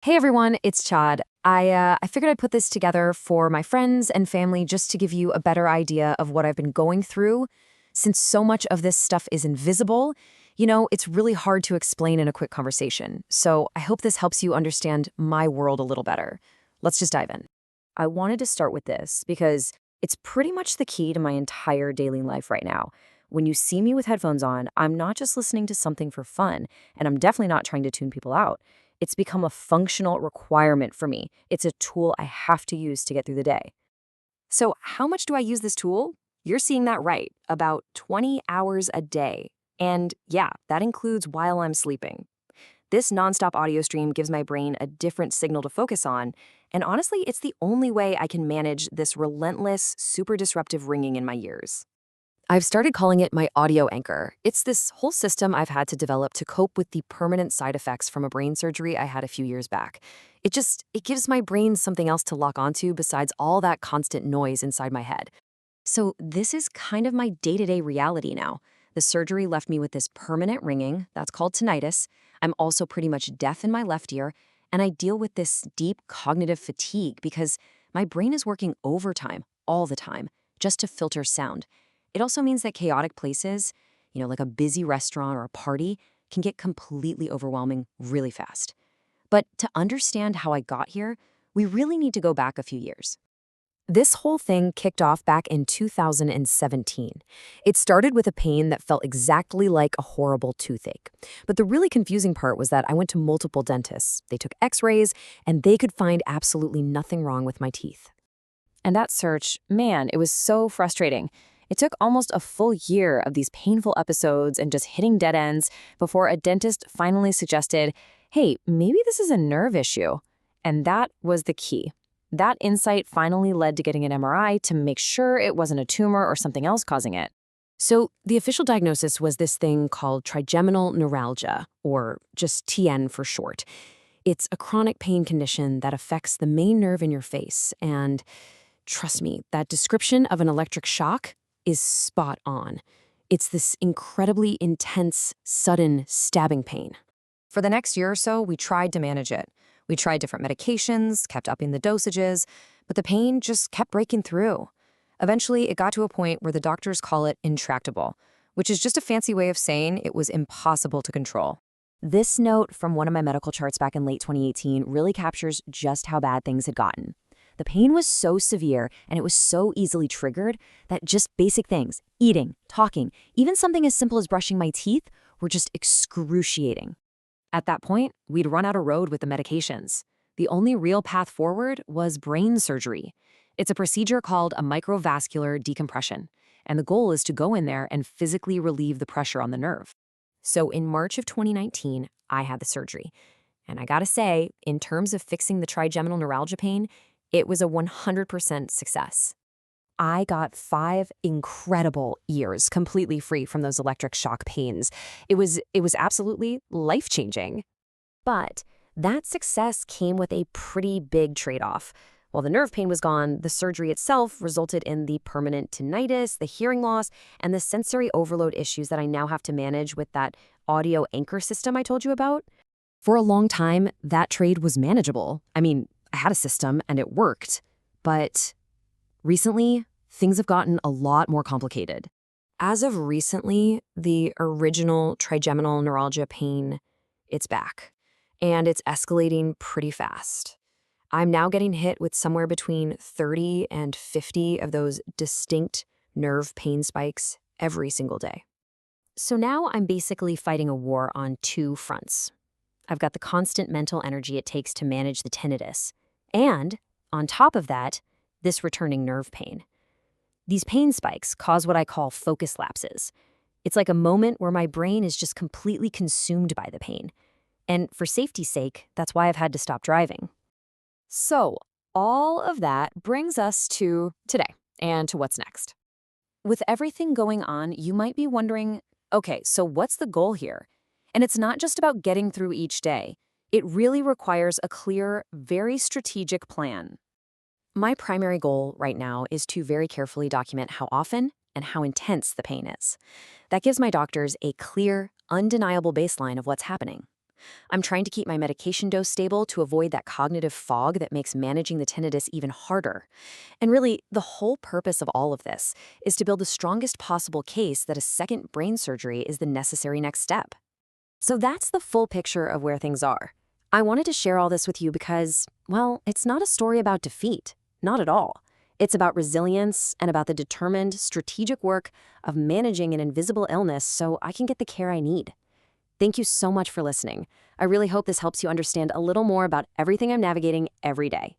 Hey everyone, it's Chad. I figured I'd put this together for my friends and family just to give you a better idea of what I've been going through. Since so much of this stuff is invisible, it's really hard to explain in a quick conversation. So I hope this helps you understand my world a little better. Let's just dive in. I wanted to start with this because it's pretty much the key to my entire daily life right now. When you see me with headphones on, I'm not just listening to something for fun, and I'm definitely not trying to tune people out. It's become a functional requirement for me. It's a tool I have to use to get through the day. So, how much do I use this tool? You're seeing that right, about 20 hours a day. And yeah, that includes while I'm sleeping. This nonstop audio stream gives my brain a different signal to focus on, and honestly, it's the only way I can manage this relentless, super disruptive ringing in my ears. I've started calling it my audio anchor. It's this whole system I've had to develop to cope with the permanent side effects from a brain surgery I had a few years back. It gives my brain something else to lock onto besides all that constant noise inside my head. So this is kind of my day-to-day reality now. The surgery left me with this permanent ringing, that's called tinnitus. I'm also pretty much deaf in my left ear, and I deal with this deep cognitive fatigue because my brain is working overtime all the time just to filter sound. It also means that chaotic places, like a busy restaurant or a party, can get completely overwhelming really fast. But to understand how I got here, we really need to go back a few years. This whole thing kicked off back in 2017. It started with a pain that felt exactly like a horrible toothache. But the really confusing part was that I went to multiple dentists. They took x-rays, and they could find absolutely nothing wrong with my teeth. And that search, man, it was so frustrating. It took almost a full year of these painful episodes and just hitting dead ends before a dentist finally suggested, hey, maybe this is a nerve issue. And that was the key. That insight finally led to getting an MRI to make sure it wasn't a tumor or something else causing it. So the official diagnosis was this thing called trigeminal neuralgia, or just TN for short. It's a chronic pain condition that affects the main nerve in your face. And trust me, that description of an electric shock is spot on. It's this incredibly intense, sudden stabbing pain. For the next year or so, we tried to manage it. We tried different medications, kept upping the dosages, but the pain just kept breaking through. Eventually, it got to a point where the doctors call it intractable, which is just a fancy way of saying it was impossible to control. This note from one of my medical charts back in late 2018 really captures just how bad things had gotten. The pain was so severe and it was so easily triggered that just basic things, eating, talking, even something as simple as brushing my teeth, were just excruciating. At that point, we'd run out of road with the medications. The only real path forward was brain surgery. It's a procedure called a microvascular decompression, and the goal is to go in there and physically relieve the pressure on the nerve. So in March of 2019, I had the surgery. And I gotta say, in terms of fixing the trigeminal neuralgia pain, it was a 100% success. I got 5 incredible years completely free from those electric shock pains. It was absolutely life-changing. But that success came with a pretty big trade-off. While the nerve pain was gone, the surgery itself resulted in the permanent tinnitus, the hearing loss, and the sensory overload issues that I now have to manage with that audio anchor system I told you about. For a long time, that trade was manageable. I had a system and it worked, but recently, things have gotten a lot more complicated. As of recently, the original trigeminal neuralgia pain, it's back, and it's escalating pretty fast. I'm now getting hit with somewhere between 30 and 50 of those distinct nerve pain spikes every single day. So now I'm basically fighting a war on 2 fronts. I've got the constant mental energy it takes to manage the tinnitus. And, on top of that, this returning nerve pain. These pain spikes cause what I call focus lapses. It's like a moment where my brain is just completely consumed by the pain. And for safety's sake, that's why I've had to stop driving. So, all of that brings us to today and to what's next. With everything going on, you might be wondering, okay, so what's the goal here? And it's not just about getting through each day. It really requires a clear, very strategic plan. My primary goal right now is to very carefully document how often and how intense the pain is. That gives my doctors a clear, undeniable baseline of what's happening. I'm trying to keep my medication dose stable to avoid that cognitive fog that makes managing the tinnitus even harder. And really, the whole purpose of all of this is to build the strongest possible case that a second brain surgery is the necessary next step. So that's the full picture of where things are. I wanted to share all this with you because, well, it's not a story about defeat. Not at all. It's about resilience and about the determined, strategic work of managing an invisible illness so I can get the care I need. Thank you so much for listening. I really hope this helps you understand a little more about everything I'm navigating every day.